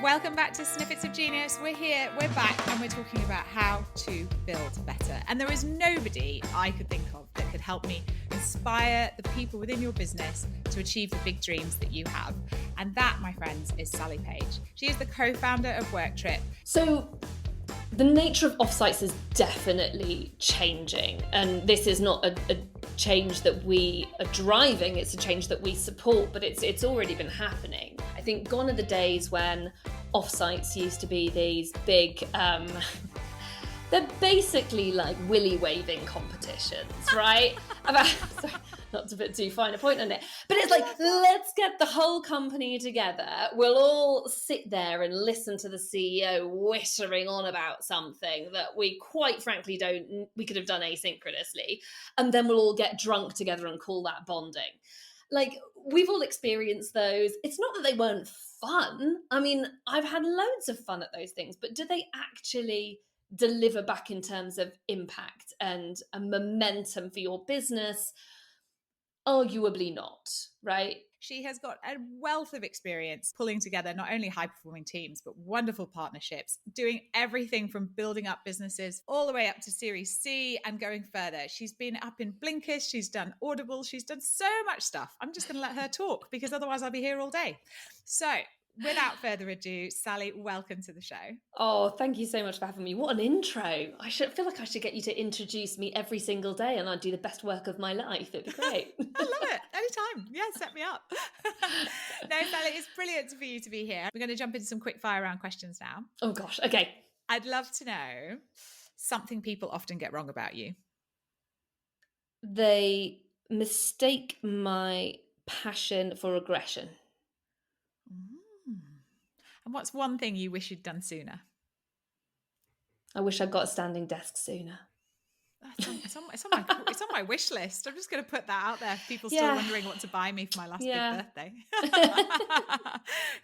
Welcome back to Snippets of Genius. We're here, we're back, and we're talking about how to build better. And there is nobody I could think of that could help me inspire the people within your business to achieve the big dreams that you have. And that, my friends, is Sally Page. She is the co-founder of WorkTrip. So the nature of offsites is definitely changing. And this is not a change that we are driving, it's a change that we support, but it's already been happening. I think gone are the days when offsites used to be these big, they're basically like willy waving competitions, right? Sorry, not to put too fine a point on it, but it's like, let's get the whole company together. We'll all sit there and listen to the CEO whittering on about something that we quite frankly we could have done asynchronously. And then we'll all get drunk together and call that bonding. Like, we've all experienced those. It's not that they weren't fun. I mean, I've had loads of fun at those things, but do they actually deliver back in terms of impact and a momentum for your business? Arguably not, right? She has got a wealth of experience pulling together not only high-performing teams, but wonderful partnerships, doing everything from building up businesses all the way up to Series C and going further. She's been up in Blinkist, she's done Audible, she's done so much stuff. I'm just going to let her talk because otherwise I'll be here all day. So without further ado, Sally, welcome to the show. Oh, thank you so much for having me. What an intro. I feel like I should get you to introduce me every single day and I'd do the best work of my life. It'd be great. I love it. Anytime. Yeah, set me up. No, Sally, it's brilliant for you to be here. We're going to jump into some quick fire round questions now. Oh gosh, okay. I'd love to know something people often get wrong about you. They mistake my passion for aggression. And what's one thing you wish you'd done sooner? I wish I'd got a standing desk sooner. It's on my wish list. I'm just going to put that out there. People still wondering what to buy me for my last big birthday.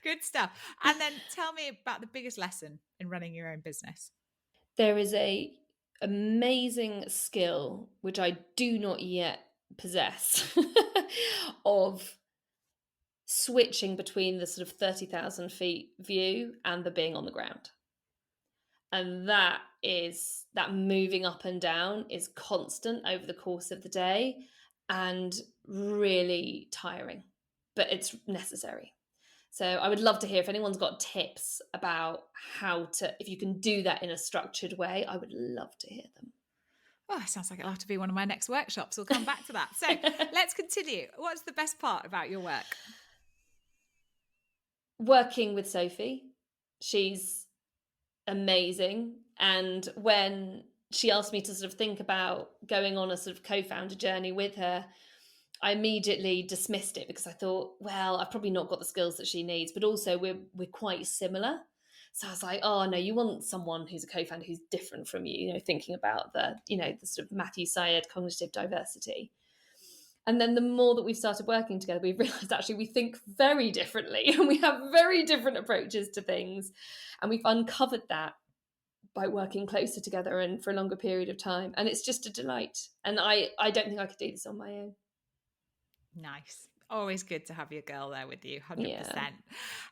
Good stuff. And then tell me about the biggest lesson in running your own business. There is a amazing skill which I do not yet possess of switching between the sort of 30,000 feet view and the being on the ground. And that moving up and down is constant over the course of the day and really tiring, but it's necessary. So I would love to hear if anyone's got tips about if you can do that in a structured way, I would love to hear them. Oh, it sounds like it'll have to be one of my next workshops. We'll come back to that. So let's continue. What's the best part about your work? Working with Sophie. She's amazing. And when she asked me to sort of think about going on a sort of co-founder journey with her, I immediately dismissed it because I thought, well, I've probably not got the skills that she needs, but also we're quite similar. So I was like, oh no, you want someone who's a co-founder who's different from you, thinking about the sort of Matthew Syed cognitive diversity. And then the more that we've started working together, we've realised actually we think very differently and we have very different approaches to things. And we've uncovered that by working closer together and for a longer period of time. And it's just a delight. And I don't think I could do this on my own. Nice. Always good to have your girl there with you, 100%. Yeah.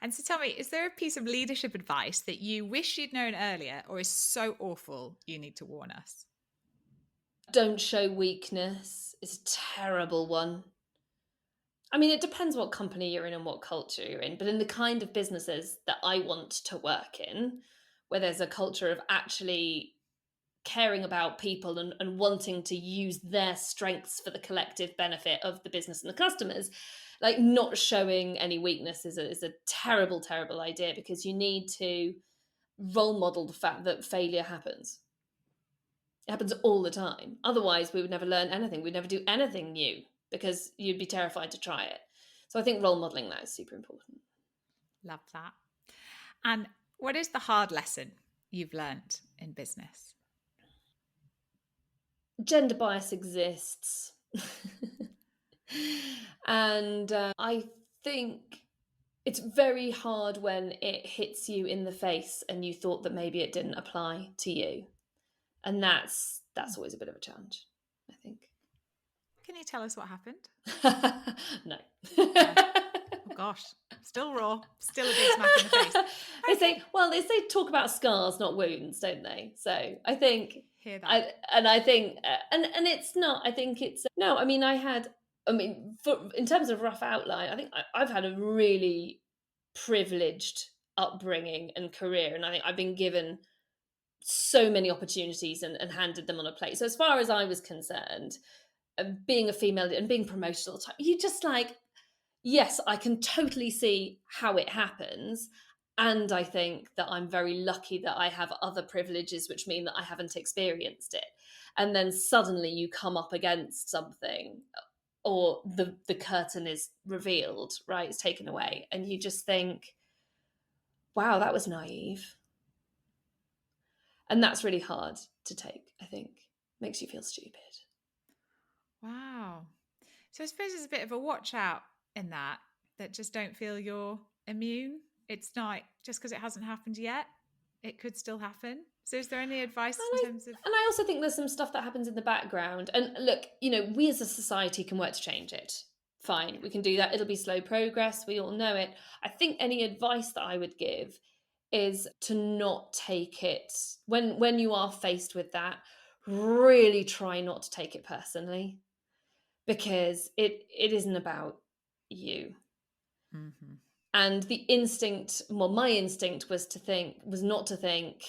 And so tell me, is there a piece of leadership advice that you wish you'd known earlier or is so awful you need to warn us? Don't show weakness. It's a terrible one. I mean, it depends what company you're in and what culture you're in, but in the kind of businesses that I want to work in, where there's a culture of actually caring about people and wanting to use their strengths for the collective benefit of the business and the customers, like not showing any weakness is a terrible, terrible idea, because you need to role model the fact that failure happens. It happens all the time. Otherwise, we would never learn anything. We'd never do anything new because you'd be terrified to try it. So I think role modeling that is super important. Love that. And what is the hard lesson you've learned in business? Gender bias exists. And I think it's very hard when it hits you in the face and you thought that maybe it didn't apply to you. And that's always a bit of a challenge, I think. Can you tell us what happened? No. Oh gosh, Still raw, still a big smack in the face. They say talk about scars, not wounds, don't they? So I think, Hear that. I think, and it's not, I think it's, no, I mean, in terms of rough outline, I think I've had a really privileged upbringing and career. And I think I've been given so many opportunities and handed them on a plate. So as far as I was concerned, being a female and being promoted all the time, you just like, yes, I can totally see how it happens. And I think that I'm very lucky that I have other privileges, which mean that I haven't experienced it. And then suddenly you come up against something, or the curtain is revealed, right? It's taken away. And you just think, wow, that was naive. And that's really hard to take, I think. Makes you feel stupid. Wow. So I suppose there's a bit of a watch out in that just don't feel you're immune. It's not just because it hasn't happened yet, it could still happen. So is there any advice in terms of... And I also think there's some stuff that happens in the background. And look, we as a society can work to change it. Fine, we can do that. It'll be slow progress. We all know it. I think any advice that I would give is to not take it, when you are faced with that, really try not to take it personally, because it isn't about you. Mm-hmm. And my instinct was not to think,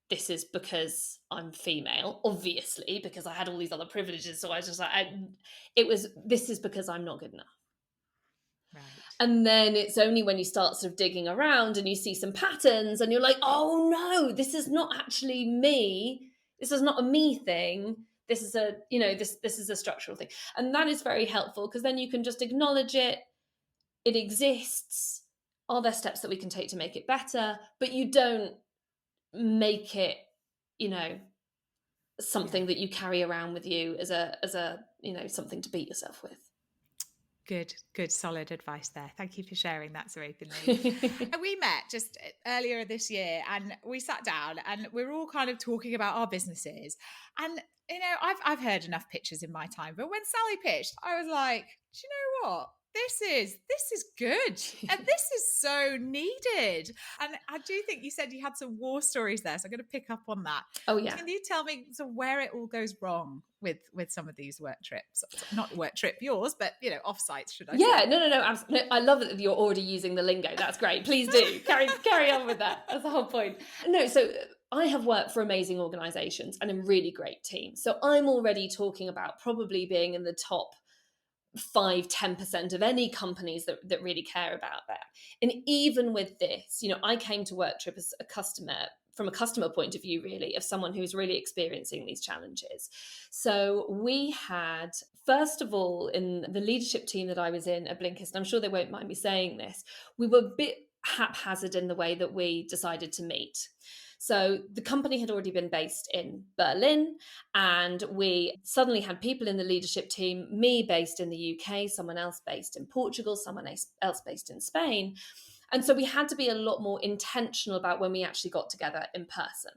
this is because I'm female, obviously, because I had all these other privileges. So I was just like, this is because I'm not good enough. Right. And then it's only when you start sort of digging around and you see some patterns and you're like, oh no, this is not actually me. This is not a me thing. This is this is a structural thing. And that is very helpful, because then you can just acknowledge it. It exists. Are there steps that we can take to make it better? But you don't make it, something that you carry around with you as a something to beat yourself with. Good, solid advice there. Thank you for sharing that so openly. We met just earlier this year and we sat down and we're all kind of talking about our businesses. And, I've heard enough pitches in my time, but when Sally pitched, I was like, do you know what? This is good. And this is so needed. And I do think you said you had some war stories there. So I'm going to pick up on that. Oh, yeah. Can you tell me where it all goes wrong with some of these work trips? Not work trip yours, but, offsites, should I say? Yeah, no. Absolutely. I love that you're already using the lingo. That's great. Please do. Carry on with that. That's the whole point. No, so I have worked for amazing organisations and in really great teams. So I'm already talking about probably being in the top 5-10% of any companies that really care about that. And even with this, I came to Work Trip as a customer, from a customer point of view, really, of someone who's really experiencing these challenges. So we had, first of all, in the leadership team that I was in at Blinkist, and I'm sure they won't mind me saying this, we were a bit haphazard in the way that we decided to meet. So the company had already been based in Berlin, and we suddenly had people in the leadership team, me based in the UK, someone else based in Portugal, someone else based in Spain. And so we had to be a lot more intentional about when we actually got together in person.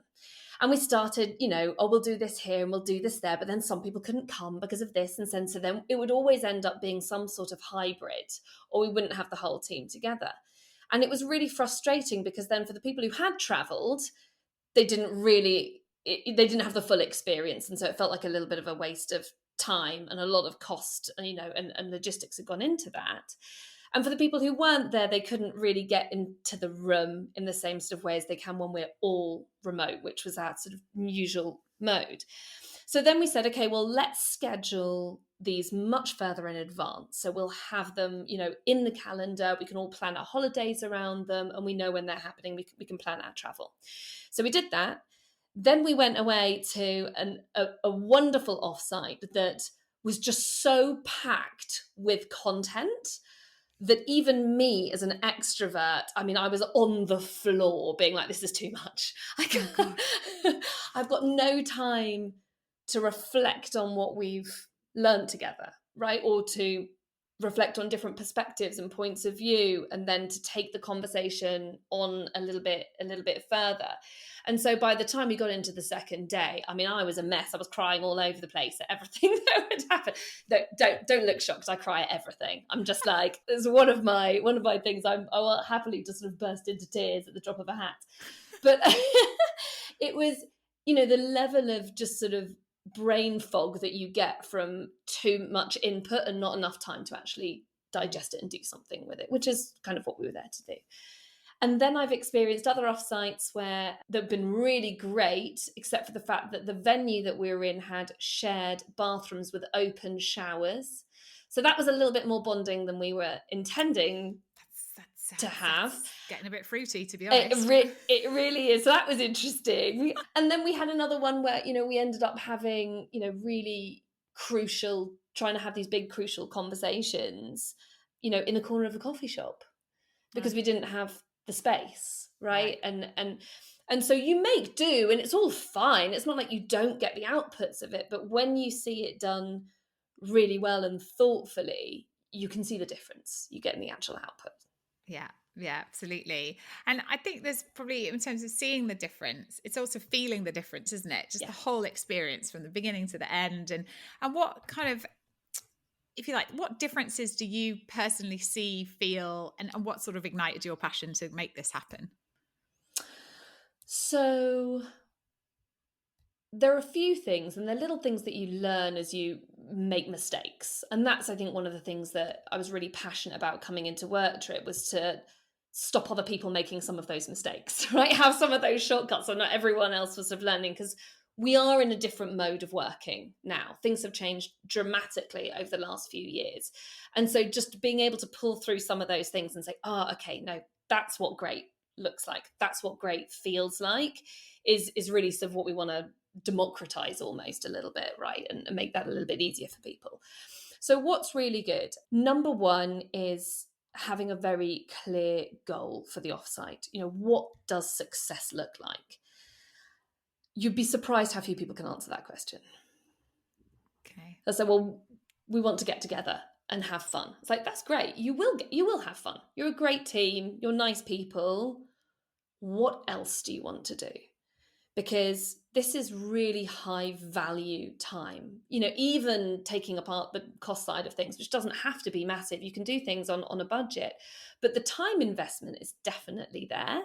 And we started, we'll do this here and we'll do this there, but then some people couldn't come because of this. And so then it would always end up being some sort of hybrid, or we wouldn't have the whole team together. And it was really frustrating, because then for the people who had travelled, they didn't have the full experience. And so it felt like a little bit of a waste of time and a lot of cost, and logistics had gone into that. And for the people who weren't there, they couldn't really get into the room in the same sort of way as they can when we're all remote, which was our sort of usual mode. So then we said, okay, well, let's schedule these much further in advance. So we'll have them, in the calendar. We can all plan our holidays around them, and we know when they're happening. We can plan our travel. So we did that. Then we went away to a wonderful offsite that was just so packed with content that even me as an extrovert, I was on the floor being like, this is too much. I've got no time to reflect on what we've learned together, right? Or to reflect on different perspectives and points of view, and then to take the conversation on a little bit further. And so by the time we got into the second day, I mean, I was a mess. I was crying all over the place at everything that would happen. Don't look shocked. I cry at everything. I'm just like, it's one of my things. I will happily just sort of burst into tears at the drop of a hat. But it was, the level of just sort of brain fog that you get from too much input and not enough time to actually digest it and do something with it, which is kind of what we were there to do. And then I've experienced other offsites where they've been really great, except for the fact that the venue that we were in had shared bathrooms with open showers. So that was a little bit more bonding than we were intending to have. That's getting a bit fruity, to be honest. It really is. So that was interesting. And then we had another one where, we ended up having, really trying to have these big crucial conversations, in the corner of a coffee shop, because we didn't have the space, right? And so you make do, and it's all fine. It's not like you don't get the outputs of it, but when you see it done really well and thoughtfully, you can see the difference you get in the actual output. Yeah, absolutely. And I think there's probably, in terms of seeing the difference, it's also feeling the difference, isn't it? Just the whole experience from the beginning to the end. And what kind of, if you like, what differences do you personally see, feel, and what sort of ignited your passion to make this happen? So there are a few things, and they're little things that you learn as you make mistakes. And that's, I think, one of the things that I was really passionate about coming into Work Trip, was to stop other people making some of those mistakes, right? Have some of those shortcuts so not everyone else was sort of learning, because we are in a different mode of working now. Things have changed dramatically over the last few years. And so just being able to pull through some of those things and say, okay, no, that's what great looks like. That's what great feels like is really sort of what we want to democratize almost a little bit, right? And make that a little bit easier for people. So what's really good? Number one is having a very clear goal for the offsite. What does success look like? You'd be surprised how few people can answer that question. Okay. They'll say, well, we want to get together and have fun. It's like, that's great. You will have fun. You're a great team. You're nice people. What else do you want to do? Because this is really high value time. Even taking apart the cost side of things, which doesn't have to be massive. You can do things on a budget, but the time investment is definitely there.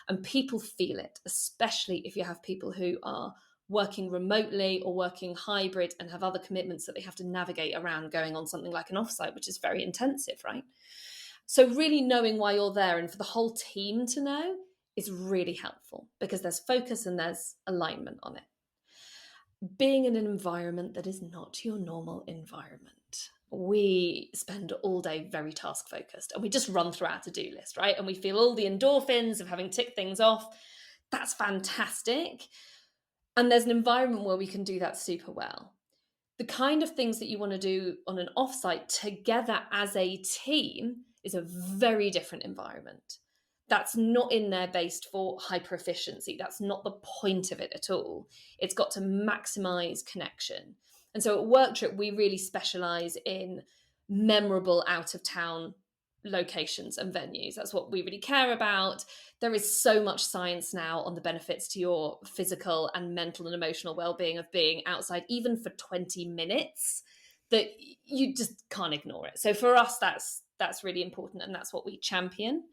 And people feel it, especially if you have people who are working remotely or working hybrid and have other commitments that they have to navigate around going on something like an offsite, which is very intensive, right? So really knowing why you're there, and for the whole team to know, is really helpful, because there's focus and there's alignment on it. Being in an environment that is not your normal environment. We spend all day very task focused, and we just run through our to-do list, right? And we feel all the endorphins of having ticked things off. That's fantastic. And there's an environment where we can do that super well. The kind of things that you want to do on an offsite together as a team is a very different environment. That's not in there based for hyper efficiency. That's not the point of it at all. It's got to maximize connection. And so at Work Trip, we really specialize in memorable out of town locations and venues. That's what we really care about. There is so much science now on the benefits to your physical and mental and emotional well-being of being outside, even for 20 minutes, that you just can't ignore it. So for us, that's really important, and that's what we champion.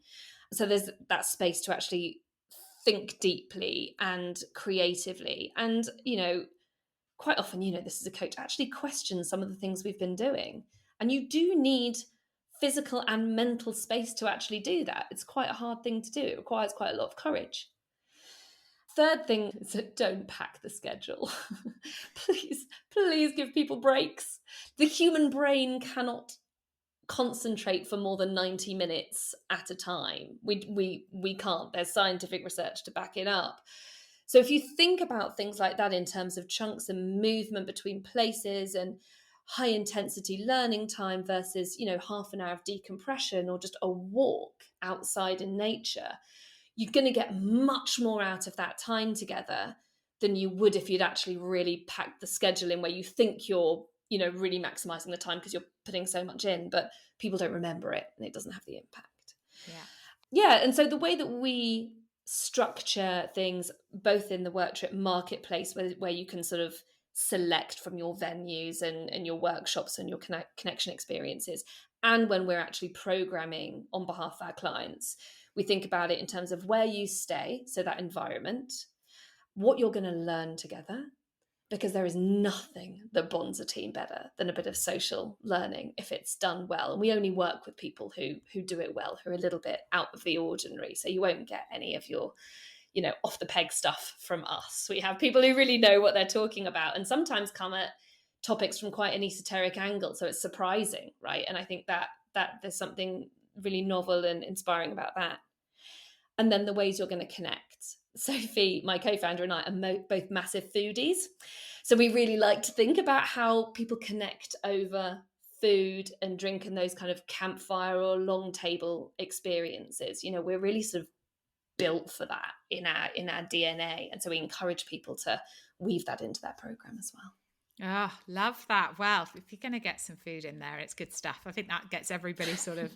So there's that space to actually think deeply and creatively, and quite often, this is a coach, actually question some of the things we've been doing. And you do need physical and mental space to actually do that. It's quite a hard thing to do. It requires quite a lot of courage. Third thing is that don't pack the schedule. Please give people breaks. The human brain cannot concentrate for more than 90 minutes at a time. We can't. There's scientific research to back it up. So if you think about things like that in terms of chunks and movement between places and high intensity learning time versus, half an hour of decompression or just a walk outside in nature, you're going to get much more out of that time together than you would if you'd actually really packed the schedule in, where you think you're really maximizing the time because you're putting so much in, but people don't remember it and it doesn't have the impact. Yeah. And so the way that we structure things, both in the work trip marketplace, where you can sort of select from your venues and your workshops and your connection experiences, and when we're actually programming on behalf of our clients, we think about it in terms of where you stay, so that environment, what you're going to learn together, because there is nothing that bonds a team better than a bit of social learning if it's done well. And we only work with people who do it well, who are a little bit out of the ordinary. So you won't get any of your, off the peg stuff from us. We have people who really know what they're talking about and sometimes come at topics from quite an esoteric angle. So it's surprising, right? And I think that there's something really novel and inspiring about that. And then the ways you're going to connect. Sophie, my co-founder, and I are both massive foodies. So we really like to think about how people connect over food and drink and those kind of campfire or long table experiences. We're really sort of built for that in our DNA. And so we encourage people to weave that into their program as well. Oh, love that. Well, if you're going to get some food in there, it's good stuff. I think that gets everybody sort of,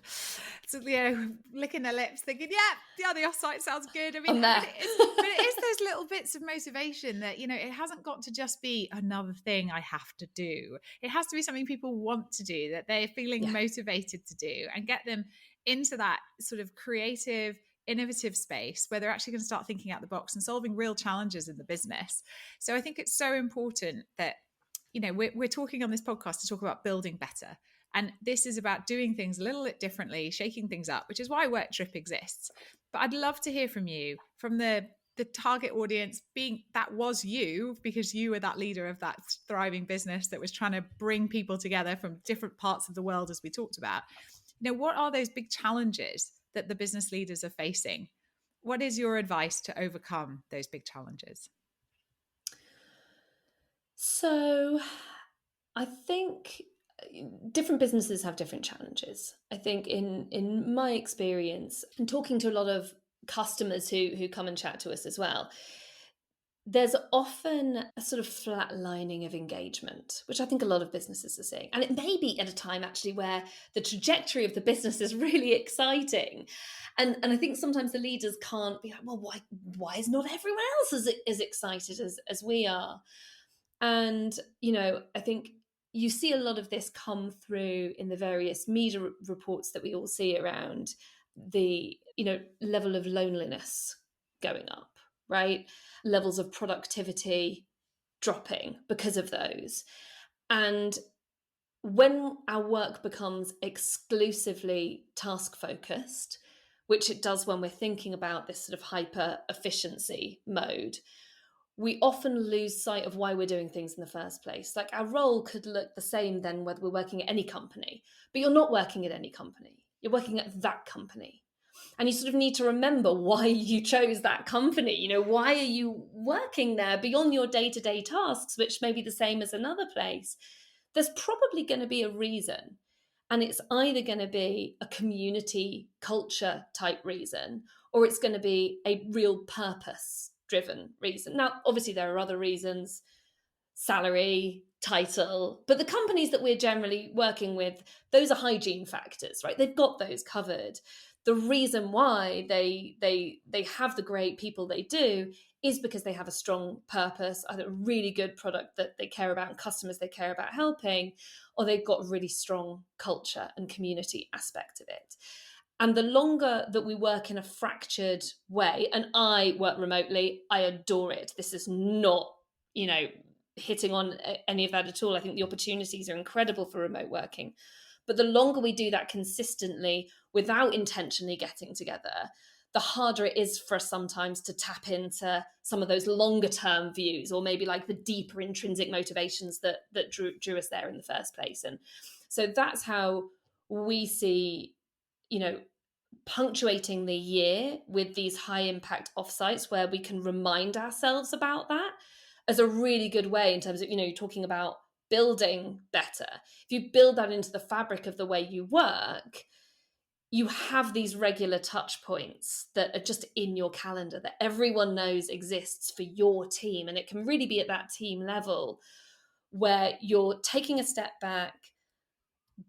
licking their lips thinking, yeah, the offsite sounds good. I mean, but it is those little bits of motivation that, it hasn't got to just be another thing I have to do. It has to be something people want to do, that they're feeling motivated to do, and get them into that sort of creative, innovative space where they're actually going to start thinking out the box and solving real challenges in the business. So I think it's so important that, we're talking on this podcast to talk about building better. And this is about doing things a little bit differently, shaking things up, which is why Work Trip exists. But I'd love to hear from you, from the target audience, being that was you, because you were that leader of that thriving business that was trying to bring people together from different parts of the world, as we talked about. What are those big challenges that the business leaders are facing? What is your advice to overcome those big challenges? So I think different businesses have different challenges. I think in my experience, and talking to a lot of customers who come and chat to us as well, there's often a sort of flatlining of engagement, which I think a lot of businesses are seeing. And it may be at a time actually where the trajectory of the business is really exciting. And I think sometimes the leaders can't be like, well, why is not everyone else as excited as we are? And, I think you see a lot of this come through in the various media reports that we all see around the, level of loneliness going up, right? Levels of productivity dropping because of those. And when our work becomes exclusively task focused, which it does when we're thinking about this sort of hyper efficiency mode, we often lose sight of why we're doing things in the first place. Like, our role could look the same then whether we're working at any company, but you're not working at any company. You're working at that company. And you sort of need to remember why you chose that company. Why are you working there beyond your day-to-day tasks, which may be the same as another place? There's probably going to be a reason. And it's either going to be a community culture type reason, or it's going to be a real purpose-driven reason. Now, obviously, there are other reasons, salary, title, but the companies that we're generally working with, those are hygiene factors, right? They've got those covered. The reason why they have the great people they do is because they have a strong purpose, either a really good product that they care about and customers they care about helping, or they've got a really strong culture and community aspect of it. And the longer that we work in a fractured way, and I work remotely, I adore it. This is not, hitting on any of that at all. I think the opportunities are incredible for remote working. But the longer we do that consistently without intentionally getting together, the harder it is for us sometimes to tap into some of those longer term views, or maybe like the deeper intrinsic motivations that drew us there in the first place. And so that's how we see, punctuating the year with these high impact offsites where we can remind ourselves about that as a really good way in terms of, you're talking about building better. If you build that into the fabric of the way you work, you have these regular touch points that are just in your calendar that everyone knows exists for your team. And it can really be at that team level where you're taking a step back,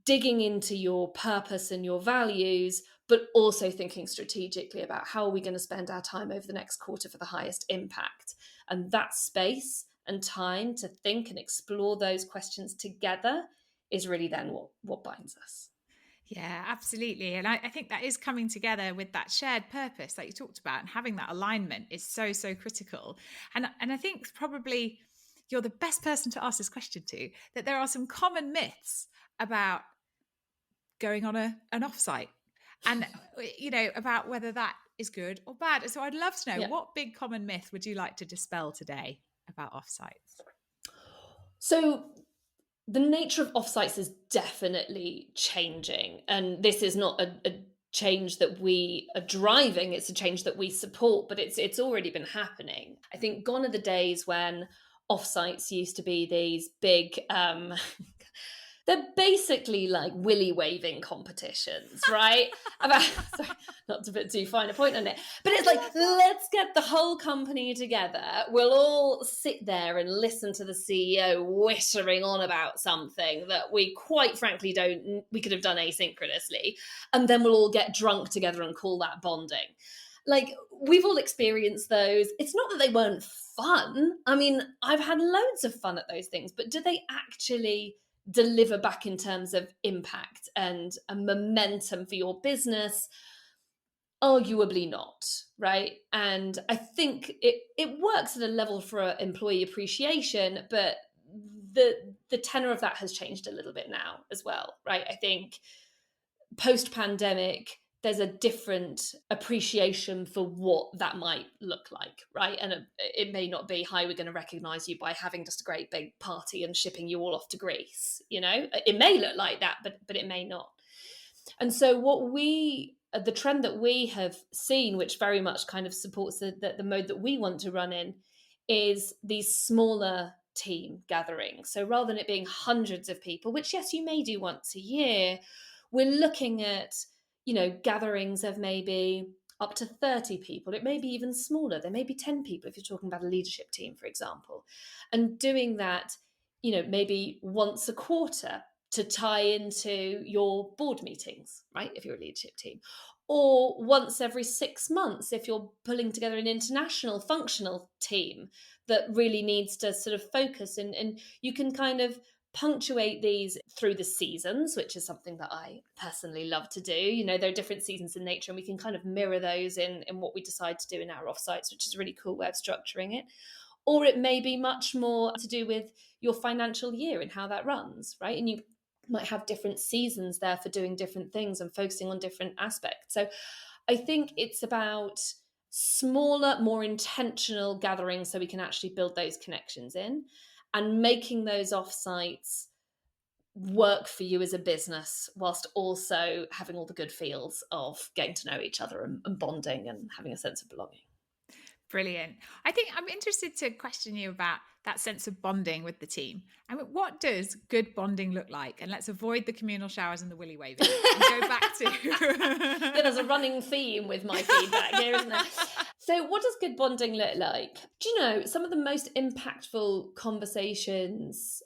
digging into your purpose and your values, but also thinking strategically about how are we going to spend our time over the next quarter for the highest impact. And that space and time to think and explore those questions together is really then what binds us. Yeah, absolutely. And I think that is coming together with that shared purpose that you talked about, and having that alignment is so, so critical. And I think probably you're the best person to ask this question to, that there are some common myths about going on an offsite and, about whether that is good or bad. So I'd love to know, Yeah. what big common myth would you like to dispel today about offsites? So the nature of offsites is definitely changing. And this is not a change that we are driving, it's a change that we support, but it's already been happening. I think gone are the days when offsites used to be these big they're basically like willy waving competitions, right? About sorry, not to put too fine a point on it, but it's like, let's get the whole company together. We'll all sit there and listen to the CEO whittering on about something that we quite frankly we could have done asynchronously. And then we'll all get drunk together and call that bonding. Like, we've all experienced those. It's not that they weren't fun. I mean, I've had loads of fun at those things, but do they actually deliver back in terms of impact and a momentum for your business? Arguably not, right? And I think it works at a level for employee appreciation, but the tenor of that has changed a little bit now as well, right? I think post-pandemic, there's a different appreciation for what that might look like, right? And it may not be, hi, we're going to recognize you by having just a great big party and shipping you all off to Greece. It may look like that, but it may not. And so the trend that we have seen, which very much kind of supports the mode that we want to run in, is these smaller team gatherings. So rather than it being hundreds of people, which yes, you may do once a year, we're looking at, gatherings of maybe up to 30 people. It may be even smaller. There may be 10 people if you're talking about a leadership team, for example. And doing that, maybe once a quarter to tie into your board meetings, right? If you're a leadership team. Or once every 6 months if you're pulling together an international functional team that really needs to sort of focus. And you can kind of punctuate these through the seasons, which is something that I personally love to do. There are different seasons in nature, and we can kind of mirror those in what we decide to do in our offsites, which is a really cool way of structuring it. Or it may be much more to do with your financial year and how that runs, right? And you might have different seasons there for doing different things and focusing on different aspects. So I think it's about smaller, more intentional gatherings so we can actually build those connections in, and making those offsites work for you as a business whilst also having all the good feels of getting to know each other and bonding and having a sense of belonging. Brilliant. I think I'm interested to question you about that sense of bonding with the team. I mean, what does good bonding look like? And let's avoid the communal showers and the willy waving and go back to... Yeah, there's a running theme with my feedback here, isn't there? So what does good bonding look like? Do you know, some of the most impactful conversations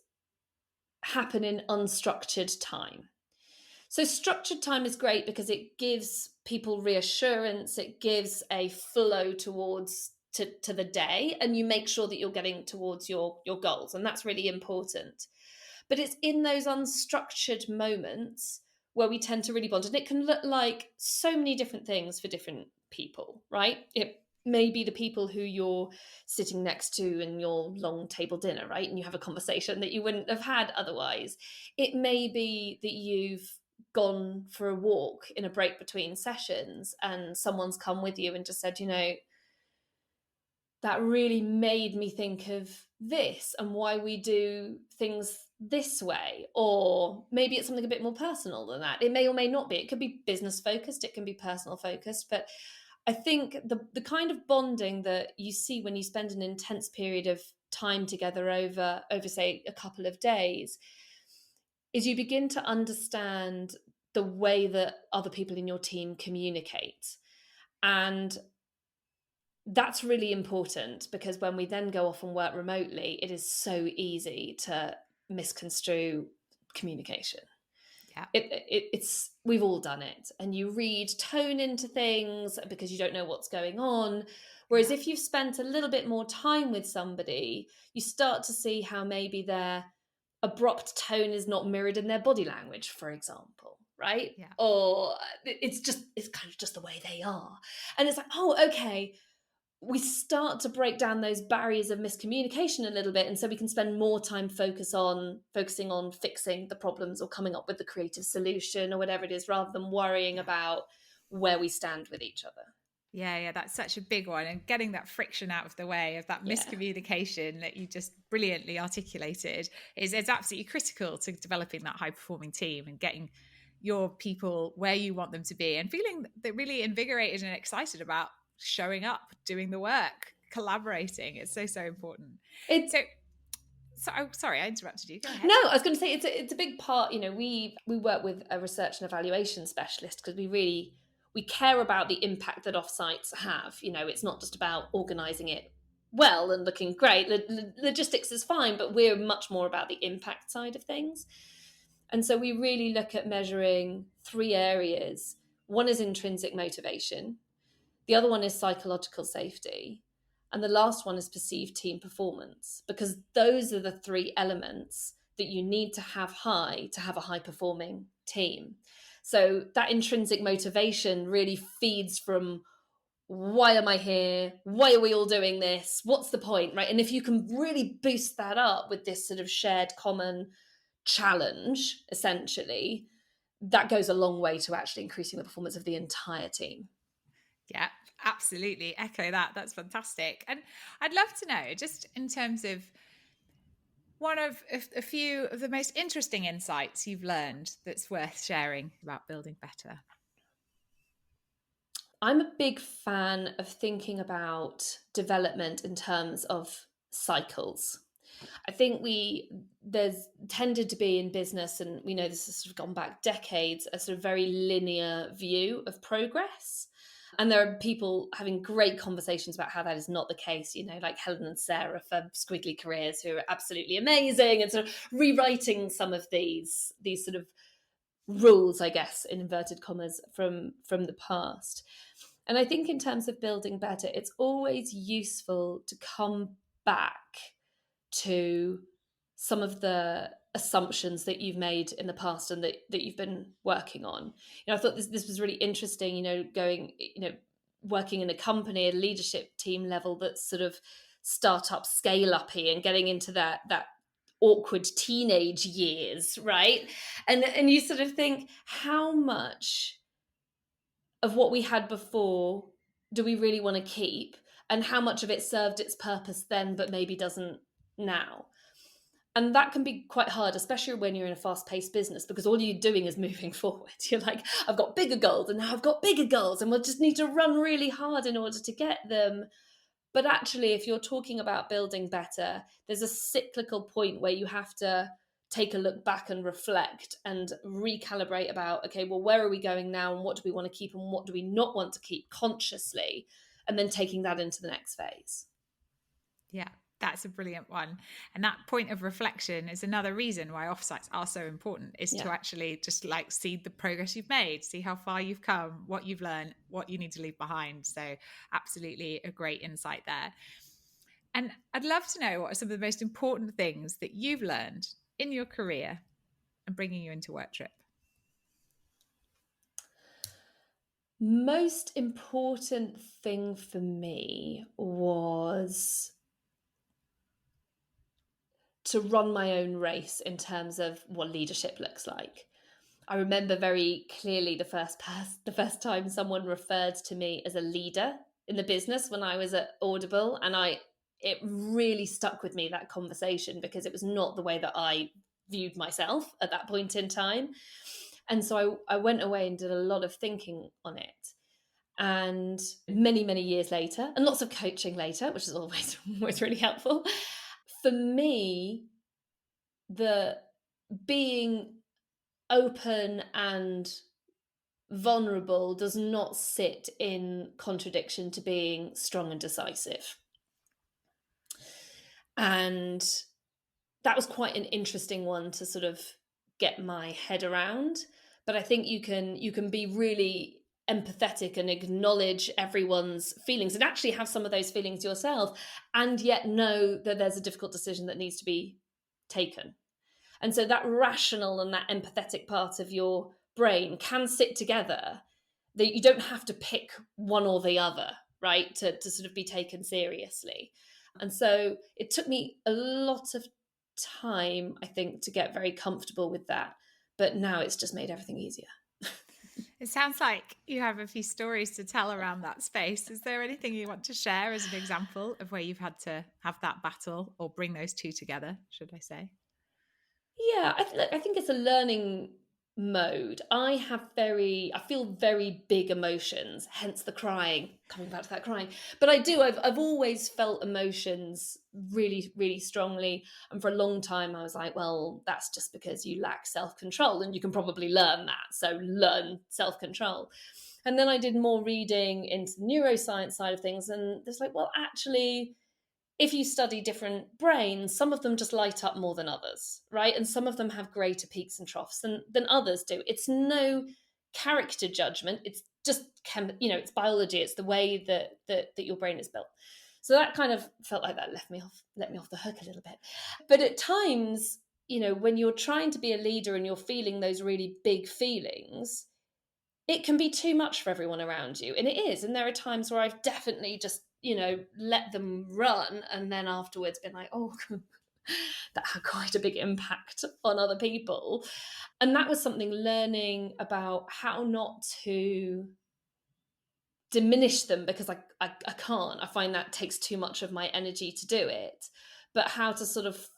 happen in unstructured time. So structured time is great because it gives people reassurance, it gives a flow towards to the day, and you make sure that you're getting towards your goals, and that's really important. But it's in those unstructured moments where we tend to really bond, and it can look like so many different things for different people, right? It may be the people who you're sitting next to in your long table dinner, right? And you have a conversation that you wouldn't have had otherwise. It may be that you've gone for a walk in a break between sessions and someone's come with you and just said, that really made me think of this and why we do things this way. Or maybe it's something a bit more personal than that. It may or may not be. It could be business focused, it can be personal focused, but I think the kind of bonding that you see when you spend an intense period of time together over say a couple of days is you begin to understand the way that other people in your team communicate. And that's really important because when we then go off and work remotely, it is so easy to misconstrue communication. Yeah. It's we've all done it, and you read tone into things because you don't know what's going on. Whereas if you've spent a little bit more time with somebody, you start to see how maybe their abrupt tone is not mirrored in their body language, for example, right? Yeah. Or it's kind of just the way they are. And it's like, oh, okay, we start to break down those barriers of miscommunication a little bit, and so we can spend more time focusing on fixing the problems or coming up with the creative solution or whatever it is, rather than worrying about where we stand with each other. Yeah, that's such a big one. And getting that friction out of the way of that Yeah. miscommunication that you just brilliantly articulated is absolutely critical to developing that high performing team and getting your people where you want them to be and feeling really invigorated and excited about showing up, doing the work, collaborating. It's so important. Sorry, I interrupted you. Go ahead. No, I was going to say it's a big part. We work with a research and evaluation specialist because we care about the impact that offsites have. It's not just about organising it well and looking great. Logistics is fine, but we're much more about the impact side of things. And so we really look at measuring 3 areas. One is intrinsic motivation. The other one is psychological safety. And the last one is perceived team performance, because those are the 3 elements that you need to have high to have a high performing team. So that intrinsic motivation really feeds from, why am I here? Why are we all doing this? What's the point, right? And if you can really boost that up with this sort of shared common challenge, essentially, that goes a long way to actually increasing the performance of the entire team. Yeah, absolutely. Echo that. That's fantastic. And I'd love to know, just in terms of one of a few of the most interesting insights you've learned that's worth sharing about building better. I'm a big fan of thinking about development in terms of cycles. I think there's tended to be in business, and we know this has sort of gone back decades, a sort of very linear view of progress. And there are people having great conversations about how that is not the case, like Helen and Sarah for Squiggly Careers, who are absolutely amazing, and sort of rewriting some of these sort of rules, I guess, in inverted commas, from the past. And I think in terms of building better, it's always useful to come back to some of the assumptions that you've made in the past and that you've been working on. I thought this was really interesting, working in a company, a leadership team level that's sort of startup scale uppy and getting into that awkward teenage years, right? And you sort of think, how much of what we had before do we really want to keep, and how much of it served its purpose then but maybe doesn't now? And that can be quite hard, especially when you're in a fast-paced business, because all you're doing is moving forward. You're like, I've got bigger goals, and now I've got bigger goals, and we'll just need to run really hard in order to get them. But actually, if you're talking about building better, there's a cyclical point where you have to take a look back and reflect and recalibrate about, okay, well, where are we going now, and what do we want to keep and what do we not want to keep consciously, and then taking that into the next phase. Yeah, that's a brilliant one. And that point of reflection is another reason why offsites are so important, is to actually just like see the progress you've made, see how far you've come, what you've learned, what you need to leave behind. So absolutely a great insight there. And I'd love to know, what are some of the most important things that you've learned in your career and bringing you into Work Trip? Most important thing for me was to run my own race in terms of what leadership looks like. I remember very clearly the first time someone referred to me as a leader in the business when I was at Audible, and it really stuck with me, that conversation, because it was not the way that I viewed myself at that point in time. And so I went away and did a lot of thinking on it. And many, many years later, and lots of coaching later, which is always really helpful, for me, the being open and vulnerable does not sit in contradiction to being strong and decisive. And that was quite an interesting one to sort of get my head around. But I think you can be really empathetic and acknowledge everyone's feelings and actually have some of those feelings yourself, and yet know that there's a difficult decision that needs to be taken. And so that rational and that empathetic part of your brain can sit together, that you don't have to pick one or the other, right, to sort of be taken seriously. And so it took me a lot of time, I think, to get very comfortable with that. But now it's just made everything easier. It sounds like you have a few stories to tell around that space. Is there anything you want to share as an example of where you've had to have that battle or bring those two together, should I say? Yeah, I think it's a learning mode. I feel very big emotions, hence the crying, coming back to that crying. But I've always felt emotions really, really strongly. And for a long time, I was like, well, that's just because you lack self-control, and you can probably learn that. So learn self-control. And then I did more reading into the neuroscience side of things. And it's like, well, actually, if you study different brains, some of them just light up more than others, right? And some of them have greater peaks and troughs than others do. It's no character judgment. It's just, it's biology. It's the way that your brain is built. So that kind of felt like that let me off the hook a little bit. But at times, when you're trying to be a leader and you're feeling those really big feelings, it can be too much for everyone around you. And it is. And there are times where I've definitely just, let them run, and then afterwards been like, oh, that had quite a big impact on other people. And that was something, learning about how not to diminish them, because I can't. I find that takes too much of my energy to do it. But how to sort of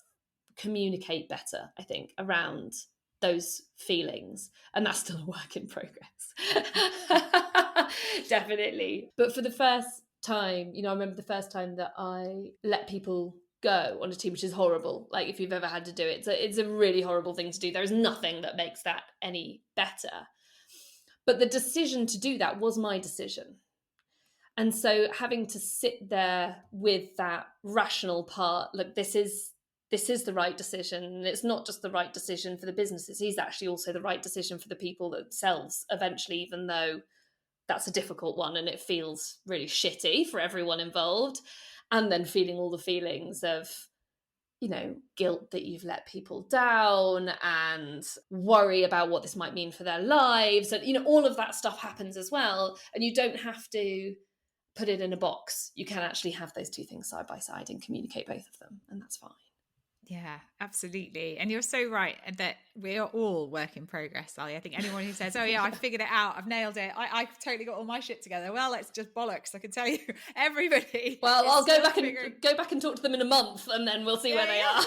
communicate better, I think, around those feelings. And that's still a work in progress. Definitely. But for the first time, I remember the first time that I let people go on a team, which is horrible. Like, if you've ever had to do it, it's a really horrible thing to do. There is nothing that makes that any better. But the decision to do that was my decision. And so having to sit there with that rational part, look, this is the right decision. And it's not just the right decision for the businesses. It's actually also the right decision for the people themselves eventually, even though that's a difficult one and it feels really shitty for everyone involved. And then feeling all the feelings of, guilt that you've let people down, and worry about what this might mean for their lives. And, all of that stuff happens as well. And you don't have to put it in a box. You can actually have those two things side by side and communicate both of them. And that's fine. Yeah, absolutely. And you're so right that we are all work in progress, Sally. I think anyone who says, oh yeah, I figured it out, I've nailed it, I've totally got all my shit together. Well, it's just bollocks. I can tell you, everybody. Well, I'll go back and talk to them in a month, and then we'll see where they are.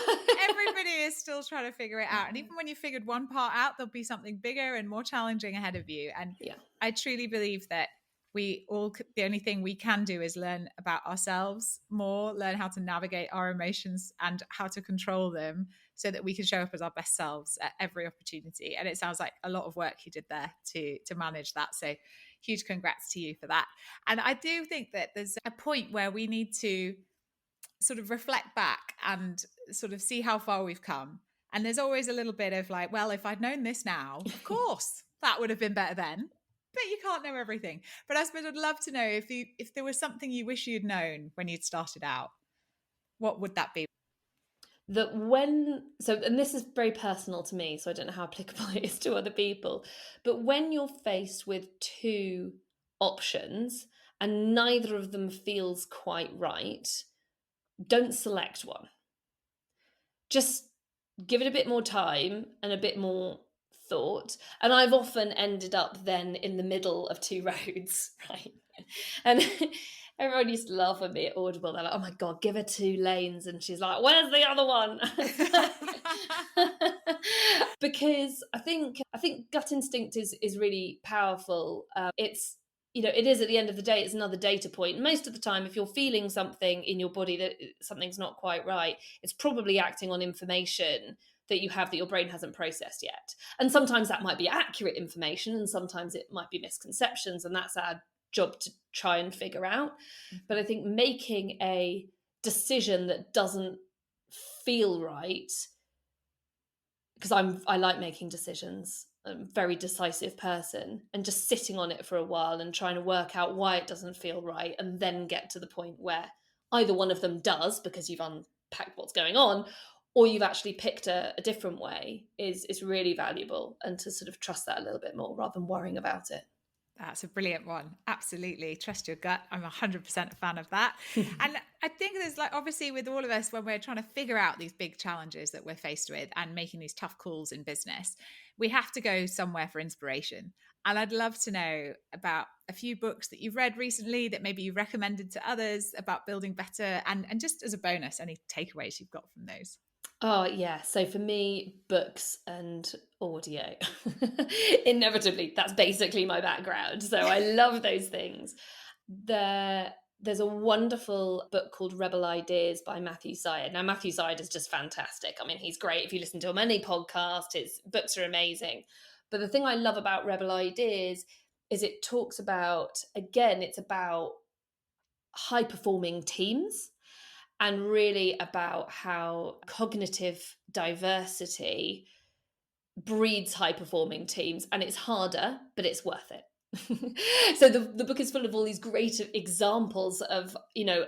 Everybody is still trying to figure it out. And even when you figured one part out, there'll be something bigger and more challenging ahead of you. And I truly believe that the only thing we can do is learn about ourselves more, learn how to navigate our emotions and how to control them, so that we can show up as our best selves at every opportunity. And it sounds like a lot of work you did there to manage that. So huge congrats to you for that. And I do think that there's a point where we need to sort of reflect back and sort of see how far we've come. And there's always a little bit of like, well, if I'd known this now, of course, that would have been better then. But you can't know everything. But I suppose I'd love to know if there was something you wish you'd known when you'd started out, what would that be? And this is very personal to me, so I don't know how applicable it is to other people, but when you're faced with two options and neither of them feels quite right, don't select one. Just give it a bit more time and a bit more thought. And I've often ended up then in the middle of two roads, right? And everyone used to laugh at me at Audible. They're like, oh my God, give her 2 lanes. And she's like, where's the other one? Because I think gut instinct is really powerful. It is, at the end of the day, it's another data point. Most of the time, if you're feeling something in your body that something's not quite right, it's probably acting on information that you have that your brain hasn't processed yet. And sometimes that might be accurate information, and sometimes it might be misconceptions, and that's our job to try and figure out. But I think making a decision that doesn't feel right because I like making decisions. I'm a very decisive person, and just sitting on it for a while and trying to work out why it doesn't feel right, and then get to the point where either one of them does because you've unpacked what's going on, or you've actually picked a different way is really valuable, and to sort of trust that a little bit more rather than worrying about it. That's a brilliant one. Absolutely. Trust your gut. I'm 100% a fan of that. And I think there's like, obviously with all of us, when we're trying to figure out these big challenges that we're faced with and making these tough calls in business, we have to go somewhere for inspiration. And I'd love to know about a few books that you've read recently that maybe you recommended to others about building better, and just as a bonus, any takeaways you've got from those. Oh, yeah. So for me, books and audio. Inevitably, that's basically my background. So I love those things. There's a wonderful book called Rebel Ideas by Matthew Syed. Now, Matthew Syed is just fantastic. I mean, he's great. If you listen to him on any podcast, his books are amazing. But the thing I love about Rebel Ideas is it talks about, again, it's about high-performing teams, and really about how cognitive diversity breeds high performing teams. And it's harder, but it's worth it. So the book is full of all these great examples of,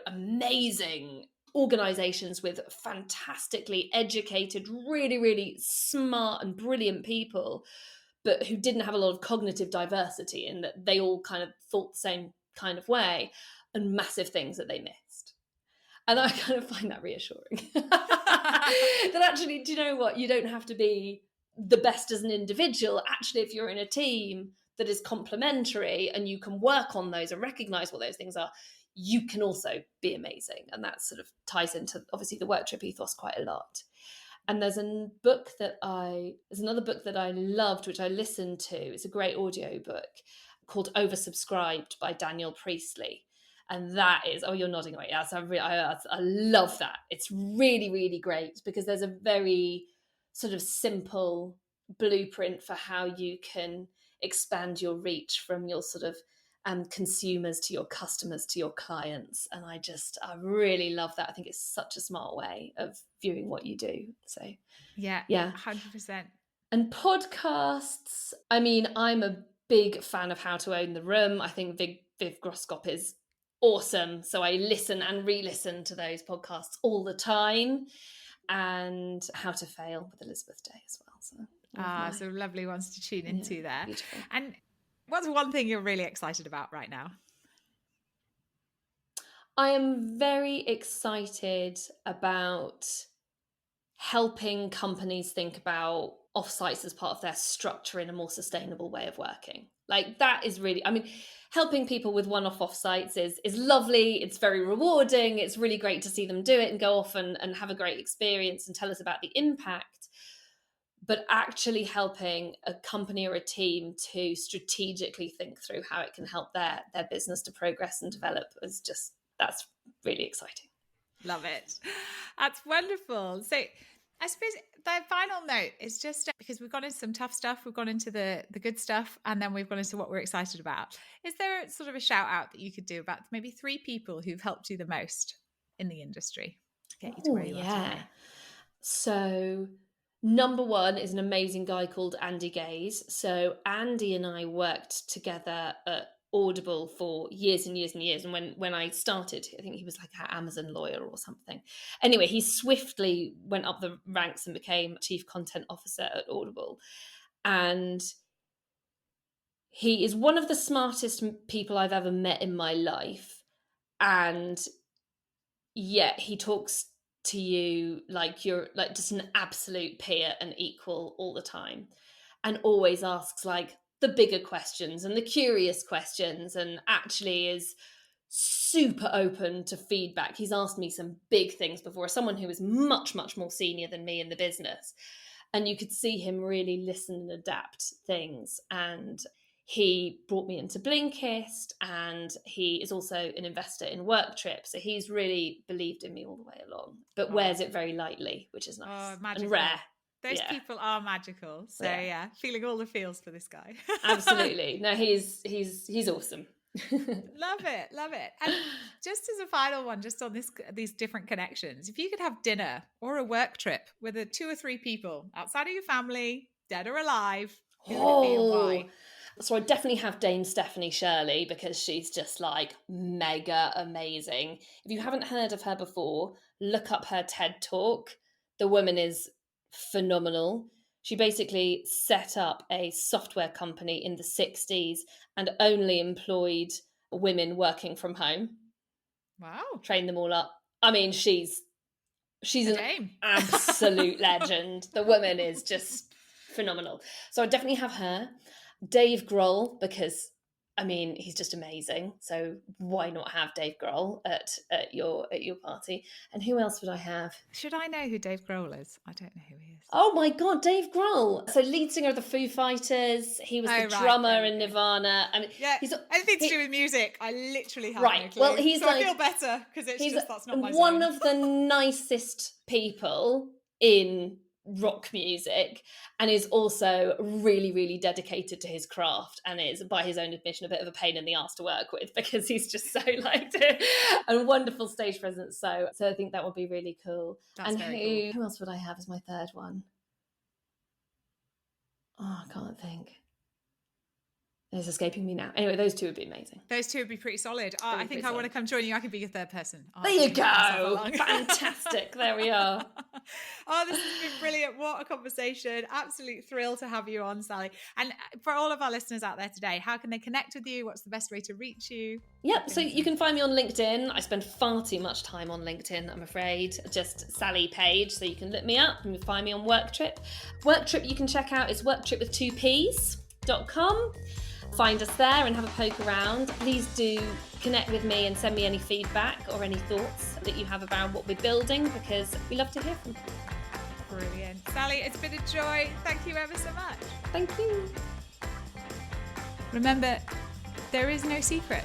amazing organizations with fantastically educated, really, really smart and brilliant people, but who didn't have a lot of cognitive diversity, in that they all kind of thought the same kind of way, and massive things that they missed. And I kind of find that reassuring. That actually, do you know what? You don't have to be the best as an individual. Actually, if you're in a team that is complementary and you can work on those and recognize what those things are, you can also be amazing. And that sort of ties into, obviously, the work trip ethos quite a lot. And there's another book that I loved, which I listened to. It's a great audio book called Oversubscribed by Daniel Priestley. And that is, you're nodding right. Yes, I love that. It's really, really great, because there's a very sort of simple blueprint for how you can expand your reach from your sort of consumers to your customers to your clients. And I really love that. I think it's such a smart way of viewing what you do. So yeah, 100%. And podcasts, I mean, I'm a big fan of How to Own the Room. I think Viv Groskop is awesome. So I listen and re-listen to those podcasts all the time. And How to Fail with Elizabeth Day as well. So so lovely ones to tune into there. Beautiful. And what's one thing you're really excited about right now? I am very excited about helping companies think about offsites as part of their structure in a more sustainable way of working. Like, that is really, I mean, helping people with one-off offsites is lovely. It's very rewarding. It's really great to see them do it and go off and have a great experience and tell us about the impact. But actually helping a company or a team to strategically think through how it can help their business to progress and develop that's really exciting. Love it. That's wonderful. So I suppose the final note is just because we've gone into some tough stuff, we've gone into the good stuff, and then we've gone into what we're excited about. Is there sort of a shout out that you could do about maybe 3 people who've helped you the most in the industry to get you to where you are today? So number 1 is an amazing guy called Andy Gaze. So Andy and I worked together at Audible for years and years and years. And when I started, I think he was like an Amazon lawyer or something. Anyway, he swiftly went up the ranks and became Chief Content Officer at Audible. And he is one of the smartest people I've ever met in my life. And yet he talks to you like you're like just an absolute peer and equal all the time, and always asks like the bigger questions and the curious questions, and actually is super open to feedback. He's asked me some big things before, someone who is much, much more senior than me in the business. And you could see him really listen and adapt things. And he brought me into Blinkist, and he is also an investor in Work Trip. So he's really believed in me all the way along, but wears it very lightly, which is nice and rare. Those people are magical. So yeah, feeling all the feels for this guy. Absolutely. No, he's awesome. Love it, love it. And just as a final one, just on these different connections, if you could have dinner or a work trip with 2 or 3 people outside of your family, dead or alive, who would it be and why? So I definitely have Dame Stephanie Shirley, because she's just like mega amazing. If you haven't heard of her before, look up her TED Talk. The woman is phenomenal. She basically set up a software company in the 60s and only employed women working from home. Wow. Trained them all up. I mean, she's an absolute legend. The woman is just phenomenal. So I definitely have her. Dave Grohl, because I mean, he's just amazing. So why not have Dave Grohl at your party? And who else would I have? Should I know who Dave Grohl is? I don't know who he is. Oh my God, Dave Grohl. So lead singer of the Foo Fighters. He was the drummer in Nirvana. I mean, yeah, anything to do with music. I literally have no clue. Well, he's I feel better because that's not my one zone. of the nicest people in rock music, and is also really, really dedicated to his craft, and is, by his own admission, a bit of a pain in the ass to work with, because he's just so liked it and wonderful stage presence. So I think that would be really cool. That's and cool. Who else would I have as my third one? Oh, I can't think. It's escaping me now. Anyway, those two would be amazing. Those two would be pretty solid. I think I want to come join you. I could be your third person. There you go. Fantastic. There we are. Oh, this has been brilliant. What a conversation. Absolute thrill to have you on, Sally. And for all of our listeners out there today, how can they connect with you? What's the best way to reach you? Yep, so you can find me on LinkedIn. I spend far too much time on LinkedIn, I'm afraid. Just Sally Page, so you can look me up and find me on Worktrip. Worktrip you can check out is worktrip.com. Find us there and have a poke around. Please do connect with me and send me any feedback or any thoughts that you have about what we're building, because we love to hear from you. Brilliant. Sally, it's been a joy. Thank you ever so much. Thank you. Remember, there is no secret.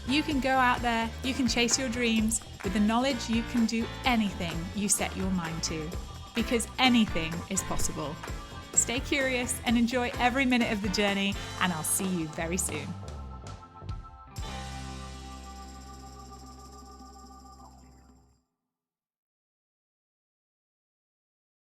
You can go out there, you can chase your dreams with the knowledge you can do anything you set your mind to, because anything is possible. Stay curious and enjoy every minute of the journey, and I'll see you very soon.